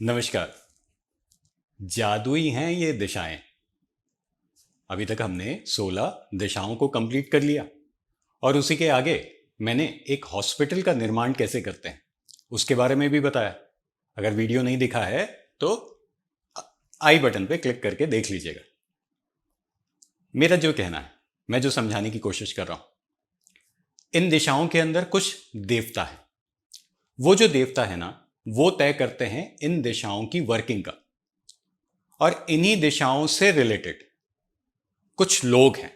नमस्कार। जादुई हैं ये दिशाएं। अभी तक हमने 16 दिशाओं को कंप्लीट कर लिया और उसी के आगे मैंने एक हॉस्पिटल का निर्माण कैसे करते हैं उसके बारे में भी बताया। अगर वीडियो नहीं दिखा है तो आई बटन पे क्लिक करके देख लीजिएगा। मेरा जो कहना है, मैं जो समझाने की कोशिश कर रहा हूं, इन दिशाओं के अंदर कुछ देवता है। वो जो देवता है ना, वो तय करते हैं इन दिशाओं की वर्किंग का। और इन्हीं दिशाओं से रिलेटेड कुछ लोग हैं।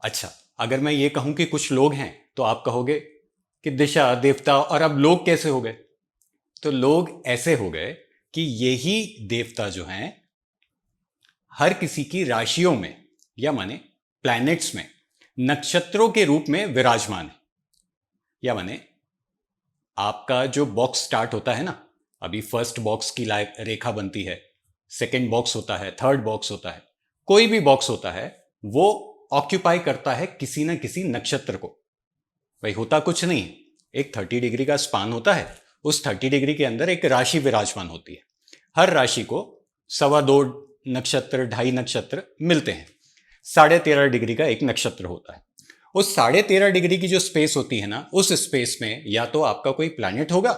अच्छा, अगर मैं ये कहूं कि कुछ लोग हैं तो आप कहोगे कि दिशा, देवता और अब लोग कैसे हो गए? तो लोग ऐसे हो गए कि यही देवता जो हैं हर किसी की राशियों में, या माने प्लैनेट्स में, नक्षत्रों के रूप में विराजमान है। या माने आपका जो बॉक्स स्टार्ट होता है ना, अभी फर्स्ट बॉक्स की रेखा बनती है, सेकंड बॉक्स होता है, थर्ड बॉक्स होता है, कोई भी बॉक्स होता है, वो ऑक्यूपाई करता है किसी ना किसी नक्षत्र को। भाई होता कुछ नहीं, एक 30 डिग्री का स्पान होता है, उस 30 डिग्री के अंदर एक राशि विराजमान होती है। हर राशि को 2.25 नक्षत्र, 2.5 नक्षत्र मिलते हैं। 13.5 डिग्री का एक नक्षत्र होता है। उस 13.5 डिग्री की जो स्पेस होती है ना, उस स्पेस में या तो आपका कोई प्लैनेट होगा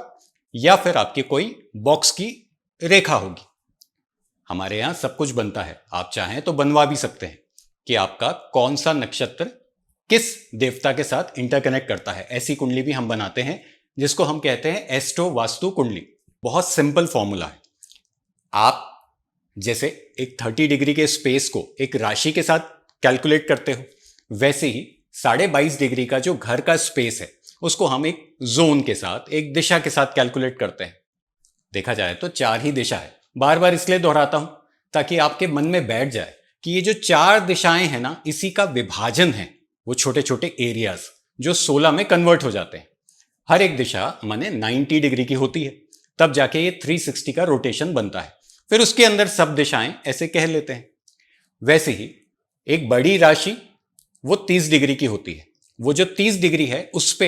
या फिर आपकी कोई बॉक्स की रेखा होगी। हमारे यहां सब कुछ बनता है, आप चाहें तो बनवा भी सकते हैं कि आपका कौन सा नक्षत्र किस देवता के साथ इंटरकनेक्ट करता है। ऐसी कुंडली भी हम बनाते हैं जिसको हम कहते हैं एस्ट्रो वास्तु कुंडली। बहुत सिंपल फॉर्मूला है। आप जैसे एक 30 डिग्री के स्पेस को एक राशि के साथ कैलकुलेट करते हो, वैसे ही 22.5 डिग्री का जो घर का स्पेस है उसको हम एक जोन के साथ, एक दिशा के साथ कैलकुलेट करते हैं। देखा जाए तो 4 ही दिशा है। बार बार इसलिए दोहराता हूं ताकि आपके मन में बैठ जाए कि ये जो 4 दिशाएं हैं ना, इसी का विभाजन है वो छोटे छोटे एरियाज जो 16 में कन्वर्ट हो जाते हैं। हर एक दिशा माने 90 डिग्री की होती है, तब जाके ये 360 का रोटेशन बनता है। फिर उसके अंदर सब दिशाएं ऐसे कह लेते हैं। वैसे ही एक बड़ी राशि वो 30 डिग्री की होती है। वो जो 30 डिग्री है उस पे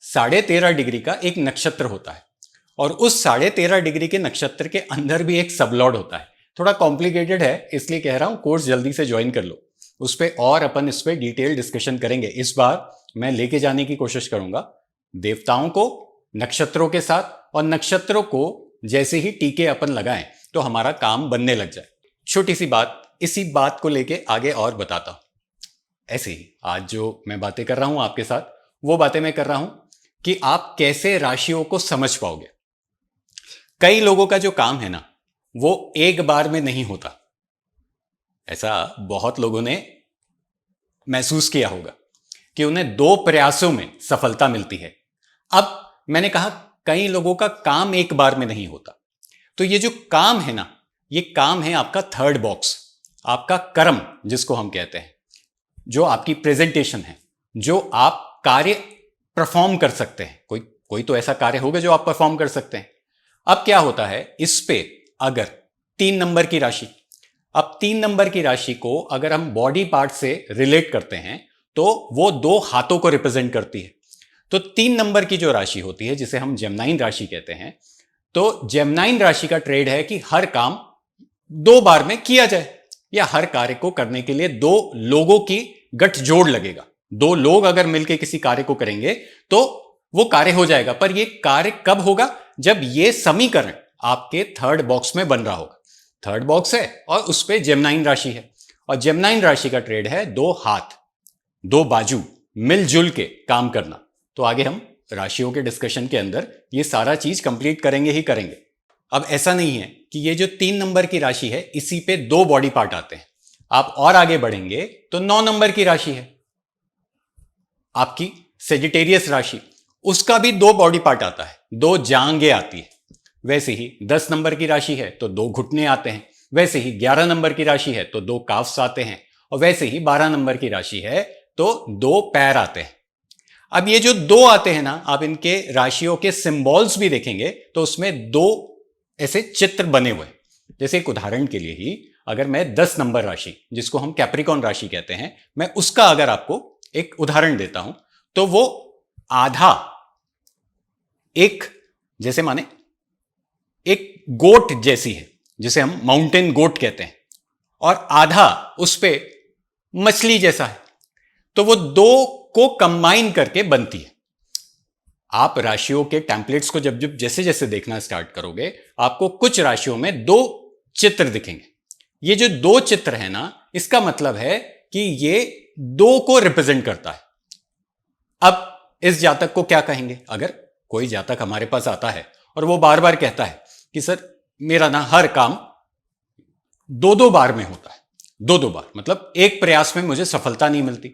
13.5 डिग्री का एक नक्षत्र होता है, और उस 13.5 डिग्री के नक्षत्र के अंदर भी एक सबलॉर्ड होता है। थोड़ा कॉम्प्लिकेटेड है, इसलिए कह रहा हूं कोर्स जल्दी से ज्वाइन कर लो। उस पे और अपन इस पे डिटेल डिस्कशन करेंगे। इस बार मैं लेके जाने की कोशिश करूंगा देवताओं को नक्षत्रों के साथ, और नक्षत्रों को जैसे ही टीके अपन लगाएं तो हमारा काम बनने लग जाए। छोटी सी बात, इसी बात को लेके आगे और बताता हूं। ऐसे ही आज जो मैं बातें कर रहा हूं आपके साथ, वो बातें मैं कर रहा हूं कि आप कैसे राशियों को समझ पाओगे। कई लोगों का जो काम है ना, वो एक बार में नहीं होता। ऐसा बहुत लोगों ने महसूस किया होगा कि उन्हें 2 प्रयासों में सफलता मिलती है। अब मैंने कहा कई लोगों का काम एक बार में नहीं होता। तो ये जो काम है ना, ये काम है आपका थर्ड बॉक्स, आपका कर्म जिसको हम कहते हैं, जो आपकी प्रेजेंटेशन है, जो आप कार्य परफॉर्म कर सकते हैं। कोई कोई तो ऐसा कार्य होगा जो आप परफॉर्म कर सकते हैं। अब क्या होता है इस पे, अगर 3 नंबर की राशि, अब 3 नंबर की राशि को अगर हम बॉडी पार्ट से रिलेट करते हैं तो वो 2 हाथों को रिप्रेजेंट करती है। तो 3 नंबर की जो राशि होती है जिसे हम जेमिनाइन राशि कहते हैं, तो जेमिनाइन राशि का ट्रेड है कि हर काम 2 बार में किया जाए, या हर कार्य को करने के लिए 2 लोगों की गठजोड़ लगेगा। 2 लोग अगर मिलकर किसी कार्य को करेंगे तो वो कार्य हो जाएगा। पर ये कार्य कब होगा? जब ये समीकरण आपके थर्ड बॉक्स में बन रहा होगा। थर्ड बॉक्स है और उस पे जेमिनाइन राशि है, और जेमिनाइन राशि का ट्रेड है 2 हाथ, 2 बाजू मिलजुल के काम करना। तो आगे हम राशियों के डिस्कशन के अंदर ये सारा चीज कंप्लीट करेंगे ही करेंगे। अब ऐसा नहीं है कि ये जो 3 नंबर की राशि है इसी पे 2 बॉडी पार्ट आते हैं। आप और आगे बढ़ेंगे तो 9 नंबर की राशि है आपकी सेजिटेरियस राशि, उसका भी 2 बॉडी पार्ट आता है, 2 जांघें आती है। वैसे ही 10 नंबर की राशि है तो 2 घुटने आते हैं। वैसे ही 11 नंबर की राशि है तो 2 काफ्स आते हैं। और वैसे ही 12 नंबर की राशि है तो 2 पैर आते हैं। अब ये जो 2 आते हैं ना, आप इनके राशियों के सिंबल्स भी देखेंगे तो उसमें 2 ऐसे चित्र बने हुए। जैसे एक उदाहरण के लिए ही, अगर मैं 10 नंबर राशि जिसको हम कैप्रिकॉन राशि कहते हैं, मैं उसका अगर आपको एक उदाहरण देता हूं तो वो आधा एक, जैसे माने एक गोट जैसी है, जिसे हम माउंटेन गोट कहते हैं, और आधा उस पे मछली जैसा है। तो वो दो को कंबाइन करके बनती है। आप राशियों के टेम्पलेट्स को जब जब जैसे जैसे देखना स्टार्ट करोगे, आपको कुछ राशियों में दो चित्र दिखेंगे। ये जो दो चित्र है ना, इसका मतलब है कि ये दो को रिप्रेजेंट करता है। अब इस जातक को क्या कहेंगे? अगर कोई जातक हमारे पास आता है और वो बार बार कहता है कि सर मेरा ना हर काम दो दो बार में होता है, दो दो बार मतलब एक प्रयास में मुझे सफलता नहीं मिलती,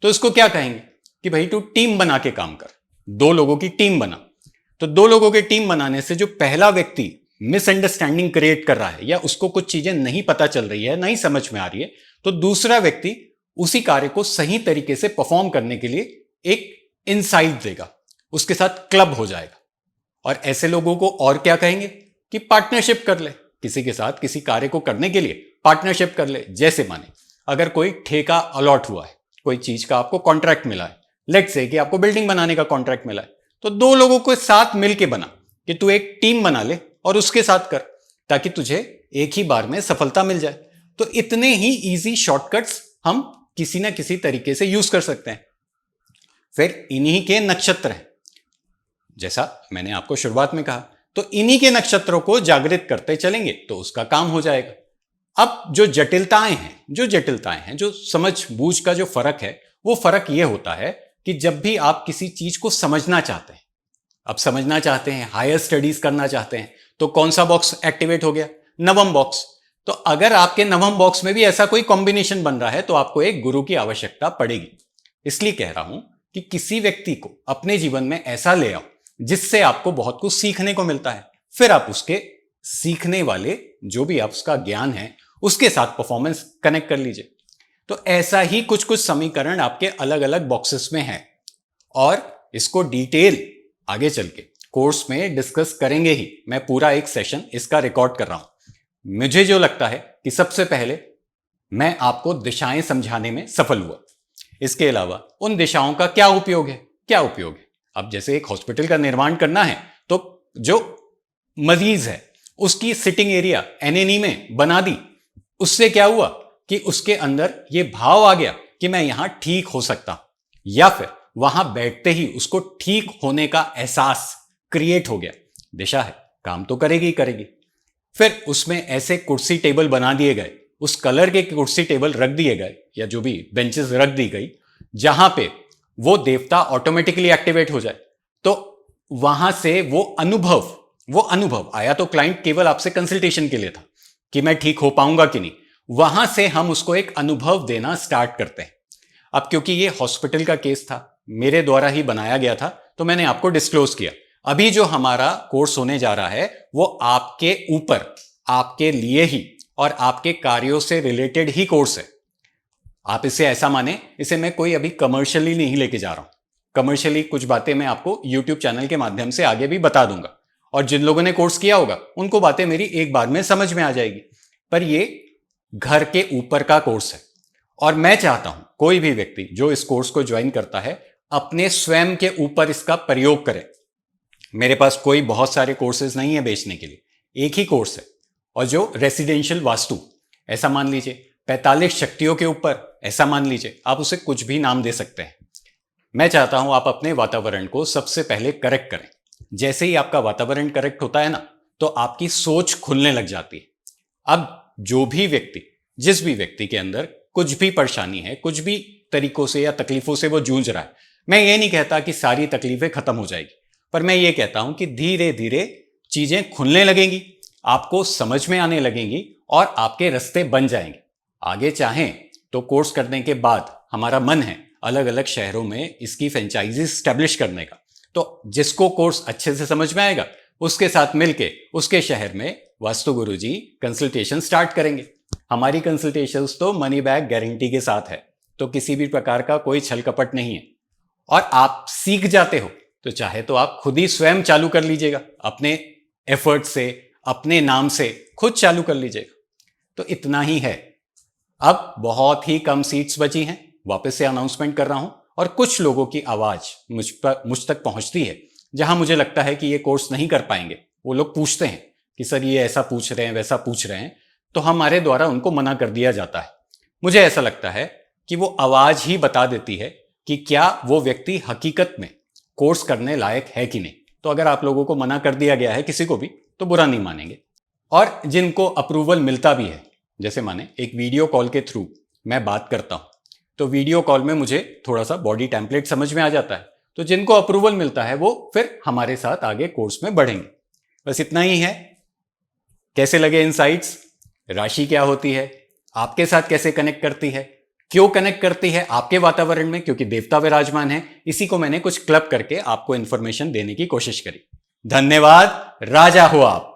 तो इसको क्या कहेंगे कि भाई तू टीम बना के काम कर, दो लोगों की टीम बना। तो दो लोगों की टीम बनाने से जो पहला व्यक्ति मिसअंडरस्टैंडिंग क्रिएट कर रहा है या उसको कुछ चीजें नहीं पता चल रही है, नहीं समझ में आ रही है, तो दूसरा व्यक्ति उसी कार्य को सही तरीके से परफॉर्म करने के लिए एक इनसाइट देगा, उसके साथ क्लब हो जाएगा। और ऐसे लोगों को और क्या कहेंगे कि पार्टनरशिप कर ले, किसी के साथ किसी कार्य को करने के लिए पार्टनरशिप कर ले। जैसे माने अगर कोई ठेका अलॉट हुआ है, कोई चीज का आपको कॉन्ट्रैक्ट मिला है, लेट्स से कि आपको बिल्डिंग बनाने का कॉन्ट्रैक्ट मिला है, तो दो लोगों को साथ मिलके बना कि तू एक टीम बना ले और उसके साथ कर, ताकि तुझे एक ही बार में सफलता मिल जाए। तो इतने ही इजी शॉर्टकट्स हम किसी ना किसी तरीके से यूज कर सकते हैं। फिर इन्हीं के नक्षत्र हैं, जैसा मैंने आपको शुरुआत में कहा, तो इन्हीं के नक्षत्रों को जागृत करते चलेंगे तो उसका काम हो जाएगा। अब जो जटिलताएं हैं, जो समझ बूझ का जो फर्क है, वो फर्क ये होता है कि जब भी आप किसी चीज को समझना चाहते हैं, अब समझना चाहते हैं, हायर स्टडीज करना चाहते हैं, तो कौन सा बॉक्स एक्टिवेट हो गया? नवम बॉक्स। तो अगर आपके नवम बॉक्स में भी ऐसा कोई कॉम्बिनेशन बन रहा है तो आपको एक गुरु की आवश्यकता पड़ेगी। इसलिए कह रहा हूं कि किसी व्यक्ति को अपने जीवन में ऐसा ले आओ जिससे आपको बहुत कुछ सीखने को मिलता है, फिर आप उसके सीखने वाले जो भी आप उसका ज्ञान है उसके साथ परफॉर्मेंस कनेक्ट कर लीजिए। तो ऐसा ही कुछ कुछ समीकरण आपके अलग अलग बॉक्सेस में हैं, और इसको डिटेल आगे चल के कोर्स में डिस्कस करेंगे ही। मैं पूरा एक सेशन इसका रिकॉर्ड कर रहा हूं। मुझे जो लगता है कि सबसे पहले मैं आपको दिशाएं समझाने में सफल हुआ। इसके अलावा उन दिशाओं का क्या उपयोग है? अब जैसे एक हॉस्पिटल का निर्माण करना है, तो जो मरीज है उसकी सिटिंग एरिया एनएनी में बना दी, उससे क्या हुआ कि उसके अंदर ये भाव आ गया कि मैं यहां ठीक हो सकता हूं, या फिर वहां बैठते ही उसको ठीक होने का एहसास क्रिएट हो गया। दिशा है, काम तो करेगी। फिर उसमें ऐसे कुर्सी टेबल बना दिए गए, उस कलर के कुर्सी टेबल रख दिए गए या जो भी बेंचेस रख दी गई, जहां पे वो देवता ऑटोमेटिकली एक्टिवेट हो जाए। तो वहां से वो अनुभव आया, तो क्लाइंट केवल आपसे कंसल्टेशन के लिए था कि मैं ठीक हो पाऊंगा कि नहीं, वहां से हम उसको एक अनुभव देना स्टार्ट करते हैं। अब क्योंकि ये हॉस्पिटल का केस था, मेरे द्वारा ही बनाया गया था, तो मैंने आपको डिस्क्लोज किया। अभी जो हमारा कोर्स होने जा रहा है वो आपके ऊपर, आपके लिए ही और आपके कार्यों से रिलेटेड ही कोर्स है। आप इसे ऐसा माने, इसे मैं कोई अभी कमर्शियली नहीं लेके जा रहा हूं। कमर्शियली कुछ बातें मैं आपको यूट्यूब चैनल के माध्यम से आगे भी बता दूंगा, और जिन लोगों ने कोर्स किया होगा उनको बातें मेरी एक बार में समझ में आ जाएगी। पर ये घर के ऊपर का कोर्स है, और मैं चाहता हूं कोई भी व्यक्ति जो इस कोर्स को ज्वाइन करता है अपने स्वयं के ऊपर इसका प्रयोग करे। मेरे पास कोई बहुत सारे कोर्सेज नहीं है बेचने के लिए, एक ही कोर्स है। और जो रेसिडेंशियल वास्तु, ऐसा मान लीजिए, 45 शक्तियों के ऊपर, ऐसा मान लीजिए, आप उसे कुछ भी नाम दे सकते हैं। मैं चाहता हूं आप अपने वातावरण को सबसे पहले करेक्ट करें। जैसे ही आपका वातावरण करेक्ट होता है ना, तो आपकी सोच खुलने लग जाती है। अब जो भी व्यक्ति, जिस भी व्यक्ति के अंदर कुछ भी परेशानी है, कुछ भी तरीकों से या तकलीफों से वो जूझ रहा है, मैं ये नहीं कहता कि सारी तकलीफें खत्म हो जाएगी, पर मैं ये कहता हूं कि धीरे धीरे चीजें खुलने लगेंगी, आपको समझ में आने लगेंगी और आपके रास्ते बन जाएंगे। आगे चाहें तो कोर्स करने के बाद हमारा मन है अलग अलग शहरों में इसकी फ्रेंचाइजी स्टैब्लिश करने का। तो जिसको कोर्स अच्छे से समझ में आएगा उसके साथ मिलके उसके शहर में वास्तु गुरुजी कंसल्टेशन स्टार्ट करेंगे। हमारी कंसल्टेशंस तो मनी बैक गारंटी के साथ है, तो किसी भी प्रकार का कोई छल कपट नहीं है। और आप सीख जाते हो तो चाहे तो आप खुद ही स्वयं चालू कर लीजिएगा, अपने एफर्ट से, अपने नाम से खुद चालू कर लीजिएगा। तो इतना ही है। अब बहुत ही कम सीट्स बची हैं, वापस से अनाउंसमेंट कर रहा हूं, और कुछ लोगों की आवाज मुझ तक पहुंचती है, जहां मुझे लगता है कि ये कोर्स नहीं कर पाएंगे। वो लोग पूछते हैं कि सर ये ऐसा पूछ रहे हैं वैसा पूछ रहे हैं, तो हमारे द्वारा उनको मना कर दिया जाता है। मुझे ऐसा लगता है कि वो आवाज ही बता देती है कि क्या वो व्यक्ति हकीकत में कोर्स करने लायक है कि नहीं। तो अगर आप लोगों को मना कर दिया गया है किसी को भी, तो बुरा नहीं मानेंगे। और जिनको अप्रूवल मिलता भी है, जैसे माने एक वीडियो कॉल के थ्रू मैं बात करता हूं, तो वीडियो कॉल में मुझे थोड़ा सा बॉडी टेम्पलेट समझ में आ जाता है, तो जिनको अप्रूवल मिलता है वो फिर हमारे साथ आगे कोर्स में बढ़ेंगे। बस इतना ही है। कैसे लगे इनसाइट्स? राशि क्या होती है, आपके साथ कैसे कनेक्ट करती है, क्यों कनेक्ट करती है आपके वातावरण में? क्योंकि देवता विराजमान है। इसी को मैंने कुछ क्लब करके आपको इंफॉर्मेशन देने की कोशिश करी। धन्यवाद। राजा हो आप।